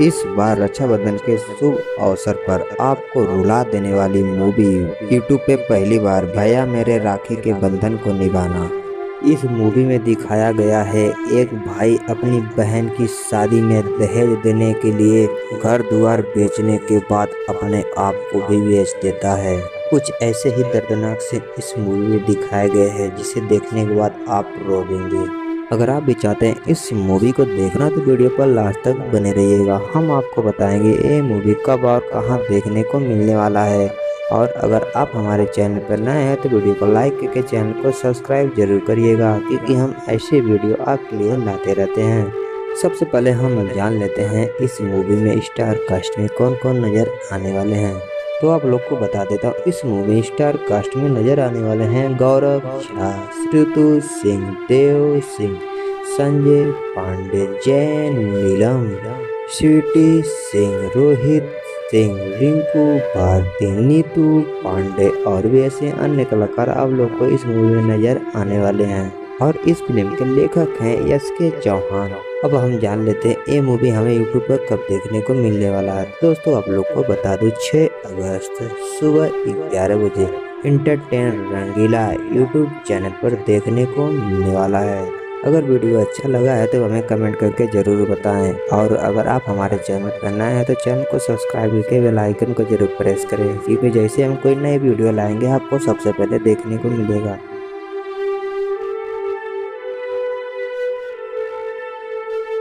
इस बार रक्षाबंधन के शुभ अवसर पर आपको रुला देने वाली मूवी यूट्यूब पे पहली बार भैया मेरे राखी के बंधन को निभाना। इस मूवी में दिखाया गया है एक भाई अपनी बहन की शादी में दहेज देने के लिए घर द्वार बेचने के बाद अपने आप को भी बेच देता है। कुछ ऐसे ही दर्दनाक से इस मूवी में दिखाए गए हैं जिसे देखने के बाद आप रोएंगे। अगर आप भी चाहते हैं इस मूवी को देखना तो वीडियो पर लास्ट तक बने रहिएगा। हम आपको बताएंगे ये मूवी कब और कहां देखने को मिलने वाला है। और अगर आप हमारे चैनल पर नए हैं तो वीडियो को लाइक करके चैनल को सब्सक्राइब जरूर करिएगा, क्योंकि हम ऐसे वीडियो आपके लिए लाते रहते हैं। सबसे पहले हम जान लेते हैं इस मूवी में स्टार कास्ट में कौन कौन नजर आने वाले हैं। तो आप लोग को बता देता हूँ, इस मूवी स्टार कास्ट में नजर आने वाले हैं गौरव झा, ऋतु सिंह, देव सिंह, संजय पांडे, जैन नीलम, स्वीटी सिंह, रोहित सिंह, रिंकू भारती, नीतू पांडे और भी ऐसे अन्य कलाकार आप लोग को इस मूवी में नजर आने वाले हैं। और इस फिल्म के लेखक हैं एस.के. चौहान। अब हम जान लेते हैं ये मूवी हमें यूट्यूब पर कब देखने को मिलने वाला है। दोस्तों आप लोग को बता दूं 6 अगस्त सुबह 11 बजे इंटरटेन रंगीला यूट्यूब चैनल पर देखने को मिलने वाला है। अगर वीडियो अच्छा लगा है तो हमें कमेंट करके जरूर बताएं। और अगर आप हमारे चैनल पर नए हैं तो चैनल को सब्सक्राइब करके बेल आइकन को जरूर प्रेस करें, क्योंकि जैसे हम कोई नई वीडियो लाएंगे आपको सबसे पहले देखने को मिलेगा।